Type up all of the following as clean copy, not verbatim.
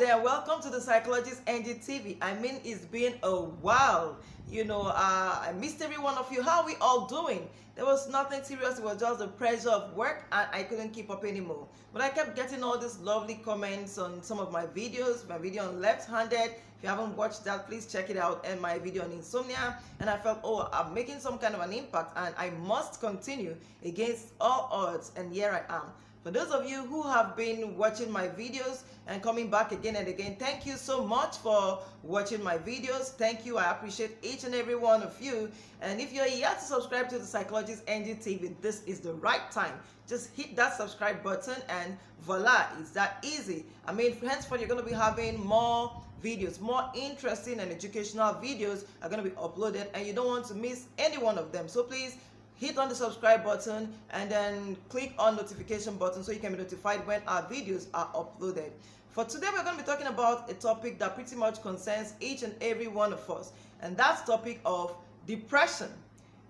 there, welcome to the Psychologist NG TV. I mean, it's been a while. I missed every one of you. How are we all doing? There was nothing serious, it was just the pressure of work and I couldn't keep up anymore. But I kept getting all these lovely comments on some of my videos, my video on left-handed. If you haven't watched that, please check it out, and my video on insomnia. And I felt, oh, I'm making some kind of an impact and I must continue against all odds, and here I am. For those of you who have been watching my videos and coming back again and again, thank you so much for watching my videos. Thank you. I appreciate each and every one of you. And if you're yet to subscribe to the Psychologist NG TV, this is the right time. Just hit that subscribe button and voila, it's that easy. I mean, henceforth, you're going to be having more videos, more interesting and educational videos are going to be uploaded, and you don't want to miss any one of them. So please, hit on the subscribe button and then click on notification button so you can be notified when our videos are uploaded. For today, we're going to be talking about a topic that pretty much concerns each and every one of us, and that's the topic of depression.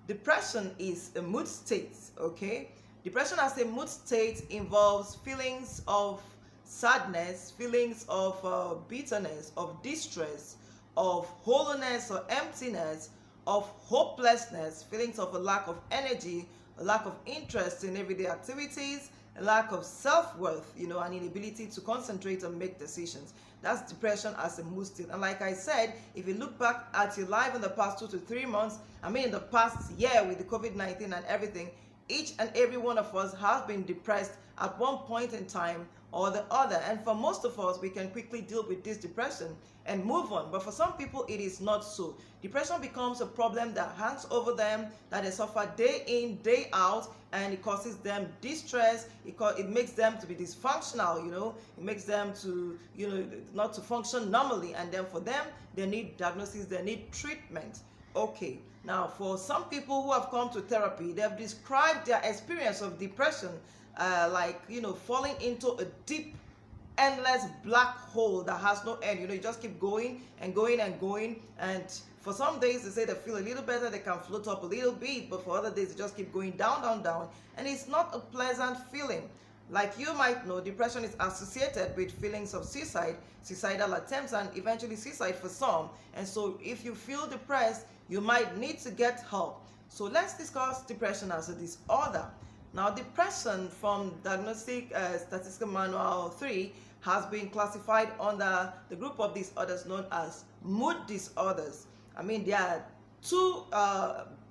Depression is a mood state, okay? Depression as a mood state involves feelings of sadness, feelings of bitterness, of distress, of hollowness or emptiness, of hopelessness, feelings of a lack of energy, a lack of interest in everyday activities, a lack of self-worth, an inability to concentrate and make decisions. That's depression as a mood state. And like I said, if you look back at your life in the past 2 to 3 months, in the past year with the COVID-19 and everything, each and every one of us has been depressed at one point in time or the other. And for most of us, we can quickly deal with this depression and move on. But for some people, it is not so. Depression becomes a problem that hangs over them, that they suffer day in, day out, and it causes them distress. It makes them to be dysfunctional, It makes them to, not to function normally. And then for them, they need diagnosis, they need treatment. Okay, now for some people who have come to therapy, they have described their experience of depression like, falling into a deep, endless black hole that has no end. You just keep going and going and going. And for some days, they say they feel a little better, they can float up a little bit, but for other days, they just keep going down, down, down. And it's not a pleasant feeling. Like you might know, depression is associated with feelings of suicide, suicidal attempts, and eventually suicide for some. And so if you feel depressed, you might need to get help. So let's discuss depression as a disorder. Now, depression from Diagnostic Statistical Manual 3 has been classified under the group of disorders known as mood disorders. There are two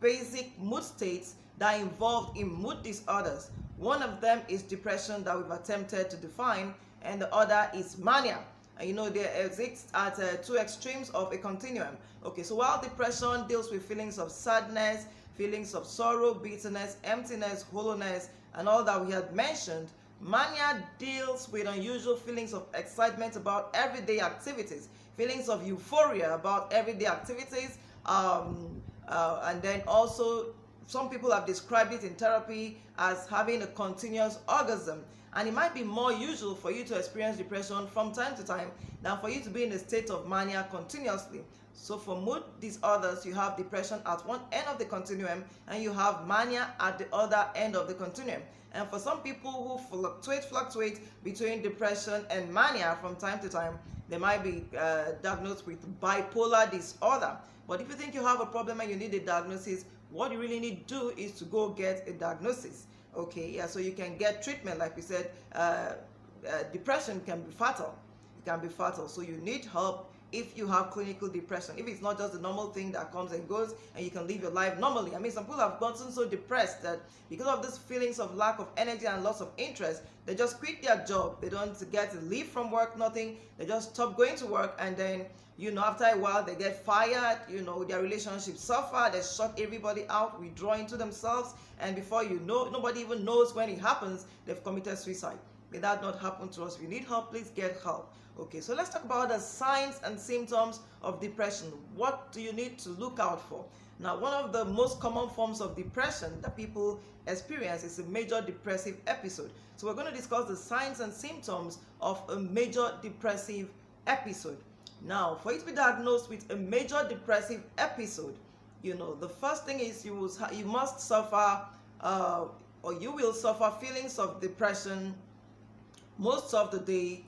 basic mood states that are involved in mood disorders. One of them is depression that we've attempted to define, and the other is mania. And they exist at two extremes of a continuum. Okay, so while depression deals with feelings of sadness, feelings of sorrow, bitterness, emptiness, hollowness, and all that we had mentioned, mania deals with unusual feelings of excitement about everyday activities, feelings of euphoria about everyday activities, and then also some people have described it in therapy as having a continuous orgasm. And it might be more usual for you to experience depression from time to time than for you to be in a state of mania continuously. So for mood disorders, you have depression at one end of the continuum and you have mania at the other end of the continuum. And for some people who fluctuate between depression and mania from time to time, they might be diagnosed with bipolar disorder. But if you think you have a problem and you need a diagnosis, what you really need to do is to go get a diagnosis. Okay, yeah, so you can get treatment. Like we said, depression can be fatal. It can be fatal. So you need help if you have clinical depression. If it's not just the normal thing that comes and goes and you can live your life normally. Some people have gotten so depressed that because of these feelings of lack of energy and loss of interest, they just quit their job. They don't get leave from work, nothing. They just stop going to work, and then after a while they get fired, their relationships suffer, they shut everybody out, withdraw into themselves, and before you know, nobody even knows when it happens, they've committed suicide. May that not happen to us. If you need help, please get help. Okay, so let's talk about the signs and symptoms of depression. What do you need to look out for? Now, one of the most common forms of depression that people experience is a major depressive episode. So we're going to discuss the signs and symptoms of a major depressive episode. Now, for you to be diagnosed with a major depressive episode, the first thing is you must suffer or you will suffer feelings of depression most of the day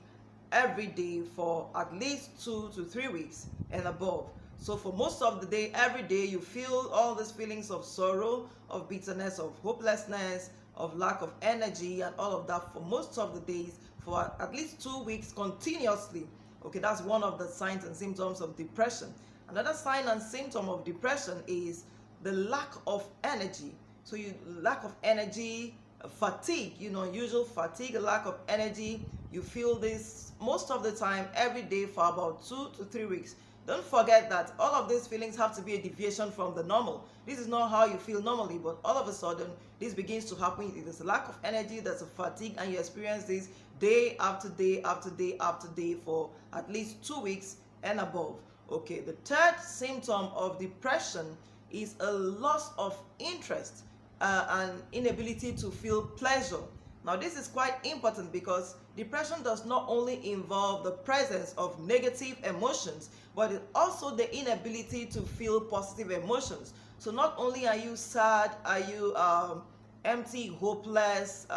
every day for at least 2 to 3 weeks and above. So for most of the day, every day, you feel all these feelings of sorrow, of bitterness, of hopelessness, of lack of energy, and all of that for most of the days for at least 2 weeks continuously. Okay, that's one of the signs and symptoms of depression. Another sign and symptom of depression is the lack of energy. So you lack of energy, fatigue, unusual fatigue, lack of energy. You feel this most of the time every day for about 2 to 3 weeks. Don't forget that all of these feelings have to be a deviation from the normal. This is not how you feel normally, but all of a sudden this begins to happen. There's a lack of energy, there's a fatigue, and you experience this day after day after day after day for at least 2 weeks and above. Okay, the third symptom of depression is a loss of interest and inability to feel pleasure. Now, this is quite important because depression does not only involve the presence of negative emotions, but it also the inability to feel positive emotions. So not only are you sad, are you empty, hopeless,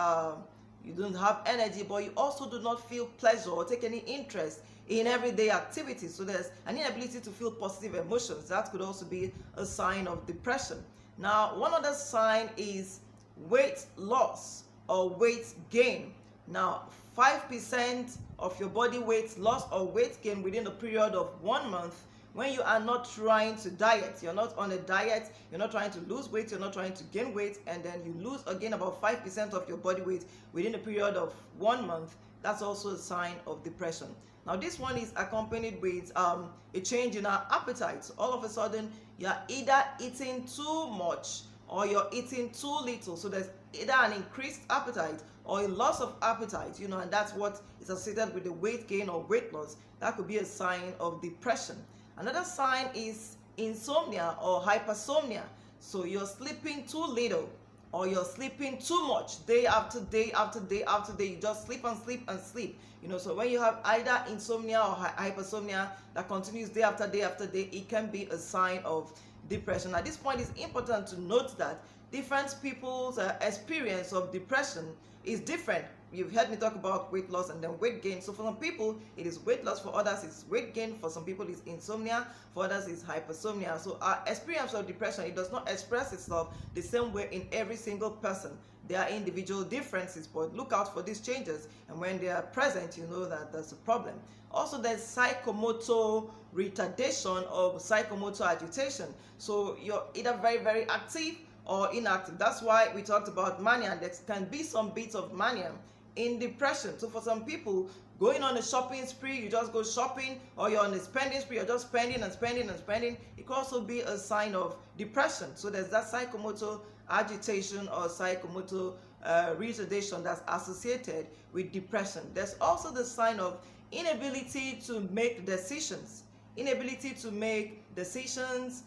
you don't have energy, but you also do not feel pleasure or take any interest in everyday activities. So there's an inability to feel positive emotions. That could also be a sign of depression. Now, one other sign is weight loss or weight gain. Now, 5% of your body weight loss or weight gain within a period of 1 month when you are not trying to diet. You're not on a diet, you're not trying to lose weight, you're not trying to gain weight, and then you lose again about 5% of your body weight within a period of 1 month. That's also a sign of depression. Now, this one is accompanied with a change in our appetite. All of a sudden, you're either eating too much or you're eating too little. So there's either an increased appetite or a loss of appetite, and that's what is associated with the weight gain or weight loss. That could be a sign of depression. Another sign is insomnia or hypersomnia. So you're sleeping too little or you're sleeping too much day after day after day after day. You just sleep and sleep and sleep. So when you have either insomnia or hypersomnia that continues day after day after day, it can be a sign of depression. At this point, it's important to note that different people's experience of depression is different. You've heard me talk about weight loss and then weight gain. So for some people, it is weight loss. For others, it's weight gain. For some people, it's insomnia. For others, it's hypersomnia. So our experience of depression, it does not express itself the same way in every single person. There are individual differences, but look out for these changes. And when they are present, you know that there's a problem. Also, there's psychomotor retardation or psychomotor agitation. So you're either very, very active or inactive. That's why we talked about mania. There can be some bits of mania in depression. So for some people, going on a shopping spree, you just go shopping, or you're on a spending spree, you're just spending and spending and spending. It could also be a sign of depression. So there's that psychomotor agitation or psychomotor retardation that's associated with depression. There's also the sign of inability to make decisions. Inability to make decisions,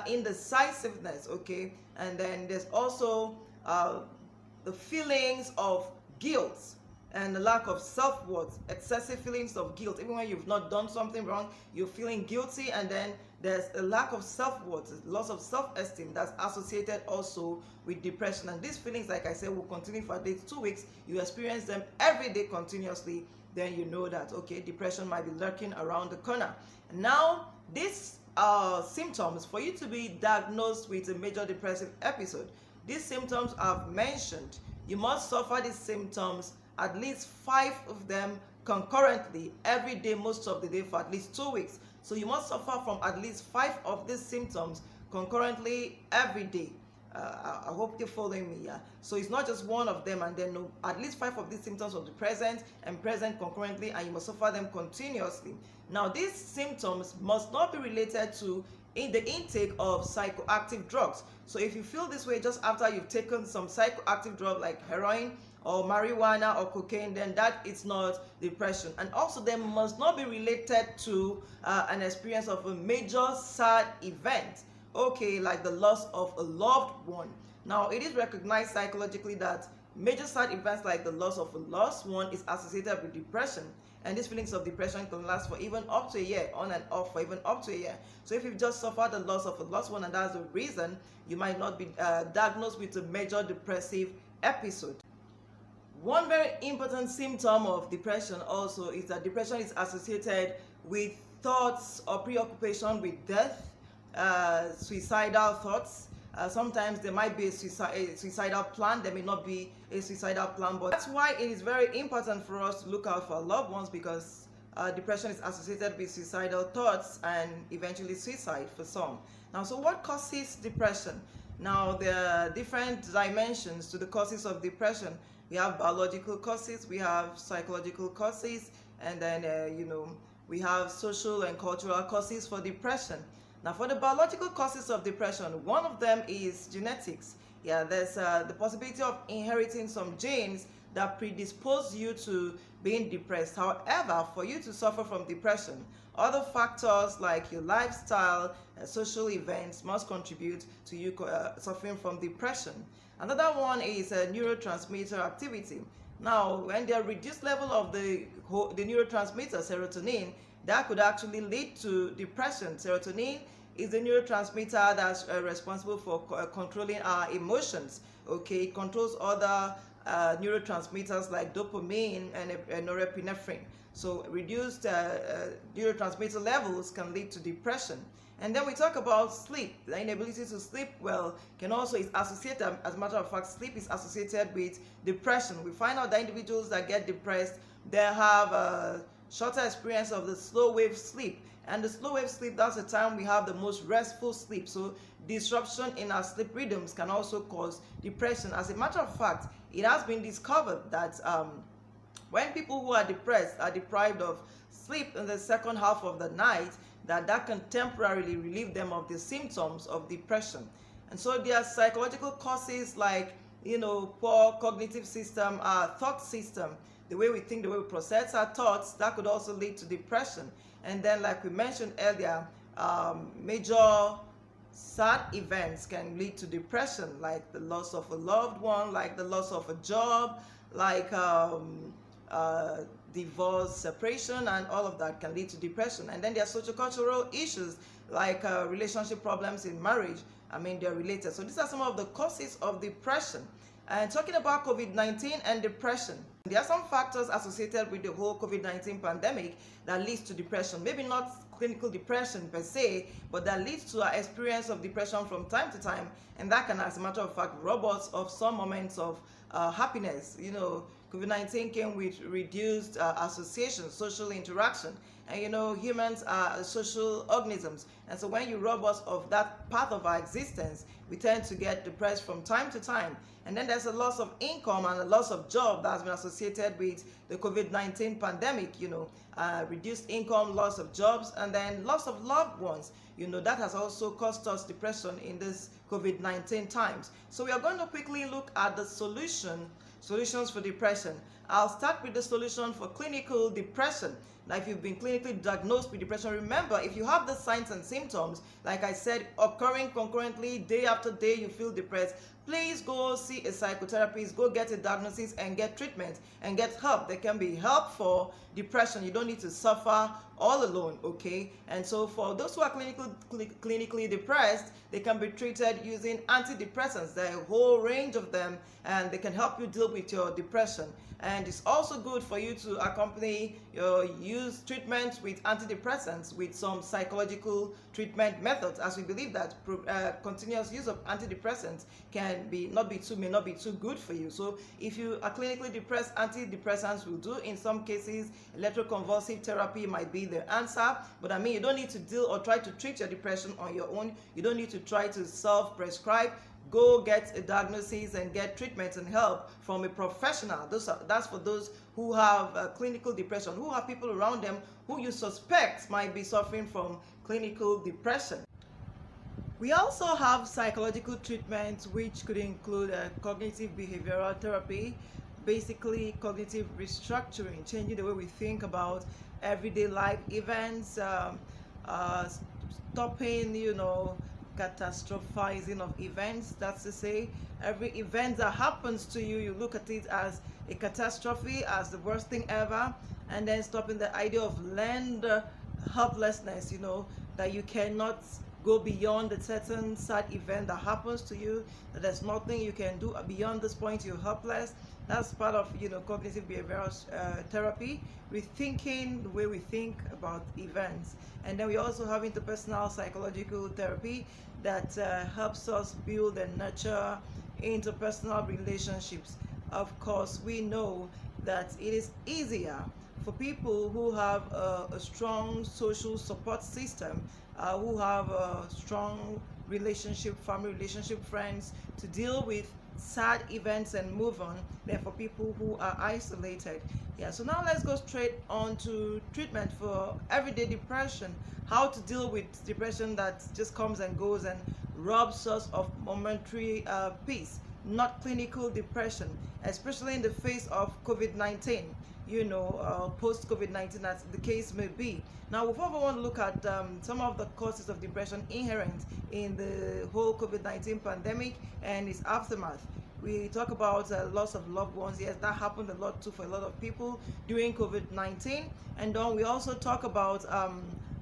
indecisiveness, okay? And then there's also the feelings of guilt and the lack of self-worth, excessive feelings of guilt. Even when you've not done something wrong, you're feeling guilty, and then there's a lack of self-worth, loss of self-esteem that's associated also with depression. And these feelings, like I said, will continue for at least 2 weeks. You experience them every day continuously, then you know that, okay, depression might be lurking around the corner. Now, these symptoms, for you to be diagnosed with a major depressive episode, these symptoms I've mentioned, you must suffer these symptoms, at least 5 of them concurrently every day, most of the day, for at least 2 weeks. So you must suffer from at least 5 of these symptoms concurrently every day. I hope you're following me. Yeah. So it's not just one of them, and then no, at least 5 of these symptoms will be present concurrently, and you must suffer them continuously. Now, these symptoms must not be related to the intake of psychoactive drugs. So if you feel this way just after you've taken some psychoactive drug like heroin or marijuana or cocaine, then that is not depression. And also, they must not be related to an experience of a major sad event, okay, like the loss of a loved one. Now, it is recognized psychologically that major sad events like the loss of a loved one is associated with depression, and these feelings of depression can last for even up to a year, on and off for even up to a year. So if you've just suffered the loss of a loved one and that's the reason, you might not be diagnosed with a major depressive episode. One very important symptom of depression also is that depression is associated with thoughts or preoccupation with death, suicidal thoughts. Sometimes there might be a suicidal plan, there may not be a suicidal plan, but that's why it is very important for us to look out for our loved ones, because depression is associated with suicidal thoughts and eventually suicide for some. Now, so what causes depression? Now, there are different dimensions to the causes of depression. We have biological causes, we have psychological causes, and then, we have social and cultural causes for depression. Now, for the biological causes of depression, one of them is genetics. Yeah, there's the possibility of inheriting some genes that predispose you to being depressed. However, for you to suffer from depression, other factors like your lifestyle and social events must contribute to you suffering from depression. Another one is neurotransmitter activity. Now, when there are reduced level of the neurotransmitter serotonin, that could actually lead to depression. Serotonin is the neurotransmitter that's responsible for controlling our emotions. Okay, it controls other neurotransmitters like dopamine and norepinephrine. So reduced neurotransmitter levels can lead to depression. And then we talk about sleep. The inability to sleep well can also is associated, as a matter of fact, sleep is associated with depression. We find out that individuals that get depressed, they have a shorter experience of the slow wave sleep. And the slow wave sleep, that's the time we have the most restful sleep. So disruption in our sleep rhythms can also cause depression. As a matter of fact, it has been discovered that when people who are depressed are deprived of sleep in the second half of the night, that can temporarily relieve them of the symptoms of depression. And so there are psychological causes like, poor cognitive system, thought system, the way we think, the way we process our thoughts, that could also lead to depression. And then, like we mentioned earlier, major sad events can lead to depression, like the loss of a loved one, like the loss of a job, like divorce, separation, and all of that can lead to depression. And then there are sociocultural issues like relationship problems in marriage. I mean, they're related. So these are some of the causes of depression. And talking about COVID-19 and depression, there are some factors associated with the whole COVID-19 pandemic that leads to depression. Maybe not clinical depression per se, but that leads to our experience of depression from time to time. And that can, as a matter of fact, rob us of some moments of happiness. COVID-19 came with reduced association, social interaction. And humans are social organisms. And so when you rob us of that part of our existence, we tend to get depressed from time to time. And then there's a loss of income and a loss of job that's been associated with the COVID-19 pandemic, reduced income, loss of jobs, and then loss of loved ones. That has also caused us depression in this COVID-19 times. So we are going to quickly look at the solutions for depression. I'll start with the solution for clinical depression. Now, if you've been clinically diagnosed with depression, remember, if you have the signs and symptoms, like I said, occurring concurrently, day after day, you feel depressed, please go see a psychotherapist, go get a diagnosis and get treatment and get help. There can be help for depression. You don't need to suffer all alone, okay? And so for those who are clinically depressed, they can be treated using antidepressants. There are a whole range of them, and they can help you deal with your depression. And it's also good for you to accompany your use treatment with antidepressants with some psychological treatment methods, as we believe that continuous use of antidepressants may not be too good for you. So if you are clinically depressed, antidepressants will do. In some cases, electroconvulsive therapy might be the answer. But I mean, you don't need to deal or try to treat your depression on your own. You don't need to try to self-prescribe. Go get a diagnosis and get treatment and help from a professional. That's for those who have clinical depression, who have people around them who you suspect might be suffering from clinical depression. We also have psychological treatment, which could include cognitive behavioral therapy, basically cognitive restructuring, changing the way we think about everyday life events, stopping, catastrophizing of events. That's to say, every event that happens to you, you look at it as a catastrophe, as the worst thing ever, and then stopping the idea of learned helplessness, that you cannot go beyond the certain sad event that happens to you, that there's nothing you can do beyond this point, you're helpless. That's part of cognitive behavioral therapy, rethinking the way we think about events. And then we also have interpersonal psychological therapy that helps us build and nurture interpersonal relationships. Of course, we know that it is easier for people who have a strong social support system, who have a strong relationship, family relationship, friends, to deal with sad events and move on than for people who are isolated. Yeah, so now let's go straight on to treatment for everyday depression. How to deal with depression that just comes and goes and robs us of momentary peace, not clinical depression, especially in the face of COVID-19, post COVID-19, as the case may be. Now, before we want to look at some of the causes of depression inherent in the whole COVID-19 pandemic and its aftermath, we talk about loss of loved ones. Yes, that happened a lot too for a lot of people during COVID-19. And then we also talk about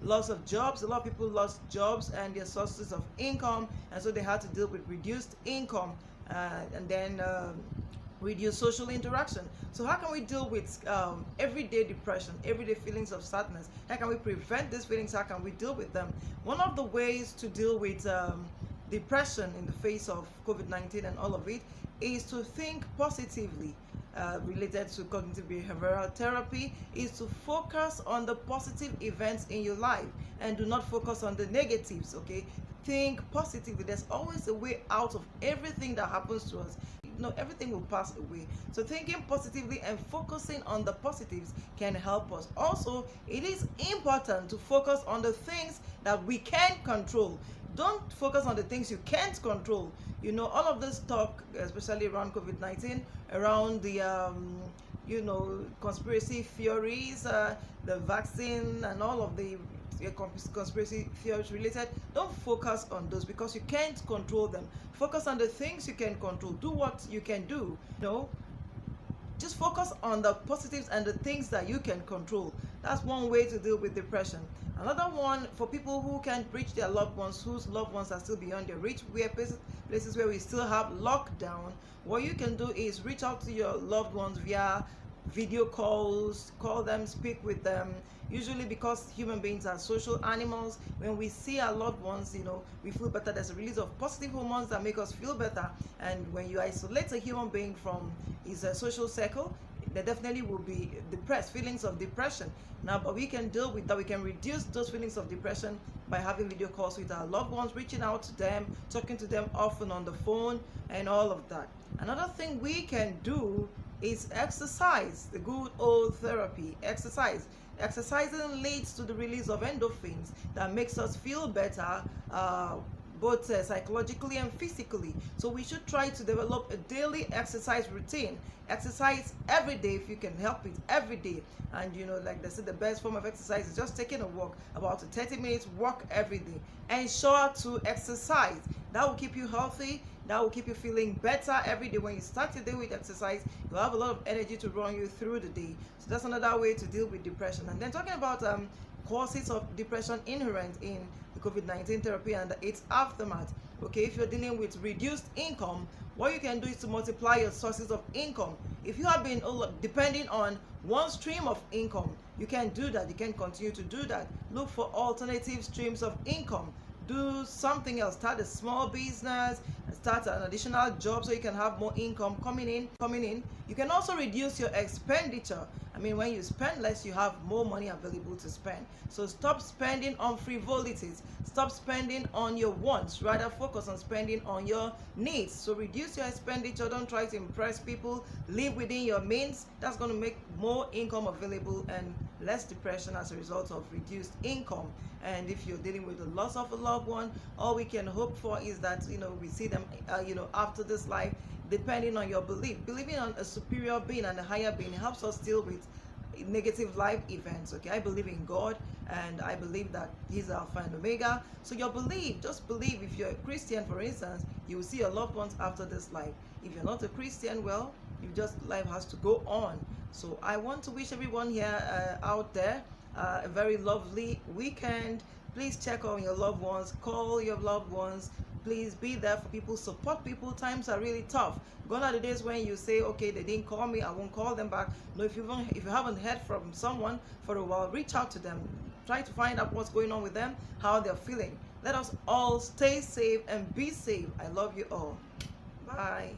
loss of jobs. A lot of people lost jobs and their sources of income, and so they had to deal with reduced income, and then reduce social interaction. So how can we deal with everyday depression, everyday feelings of sadness? How can we prevent these feelings? How can we deal with them? One of the ways to deal with depression in the face of COVID-19 and all of it is to think positively. Related to cognitive behavioral therapy is to focus on the positive events in your life and do not focus on the negatives. Okay, think positively. There's always a way out of everything that happens to us. Everything will pass away. So thinking positively and focusing on the positives can help us. Also, it is important to focus on the things that we can control. Don't focus on the things you can't control. All of this talk, especially around COVID-19, around the conspiracy theories, the vaccine, and all of the conspiracy theories related, don't focus on those because you can't control them. Focus on the things you can control. Do what you can do. Just focus on the positives and the things that you can control. That's one way to deal with depression. Another one, for people who can't reach their loved ones, whose loved ones are still beyond their reach, places where we still have lockdown, what you can do is reach out to your loved ones via video calls, call them, speak with them. Usually, because human beings are social animals, when we see our loved ones, we feel better. There's a release of positive hormones that make us feel better. And when you isolate a human being from his social circle, there definitely will be depressed, feelings of depression. Now, but we can deal with that. We can reduce those feelings of depression by having video calls with our loved ones, reaching out to them, talking to them often on the phone, and all of that. Another thing we can do is exercise, the good old therapy, exercise. Exercising leads to the release of endorphins that makes us feel better, both psychologically and physically. So we should try to develop a daily exercise routine. Exercise every day if you can help it, every day. And like they said, the best form of exercise is just taking a walk, about a 30 minutes walk every day. Ensure to exercise. That will keep you healthy. That will keep you feeling better every day. When you start your day with exercise, you'll have a lot of energy to run you through the day. So that's another way to deal with depression. And then talking about causes of depression inherent in the COVID-19 therapy and its aftermath. Okay, if you're dealing with reduced income, what you can do is to multiply your sources of income. If you have been depending on one stream of income, you can do that. You can continue to do that. Look for alternative streams of income. Do something else. Start a small business, start an additional job so you can have more income coming in. You can also reduce your expenditure. When you spend less, you have more money available to spend. So stop spending on frivolities. Stop spending on your wants. Rather focus on spending on your needs. So reduce your expenditure. Don't try to impress people. Live within your means. That's going to make more income available and less depression as a result of reduced income. And if you're dealing with the loss of a loved one, all we can hope for is that we see them after this life. Depending on your belief, believing on a superior being and a higher being helps us deal with negative life events. Okay, I believe in God, and I believe that He's Alpha and Omega. So your belief, just believe. If you're a Christian, for instance, you will see your loved ones after this life. If you're not a Christian, well, life has to go on. So I want to wish everyone here out there a very lovely weekend. Please check on your loved ones, call your loved ones. Please be there for people, support people. Times are really tough. Gone are the days when you say, okay, they didn't call me, I won't call them back. No, if you haven't heard from someone for a while, reach out to them. Try to find out what's going on with them, how they're feeling. Let us all stay safe and be safe. I love you all. Bye.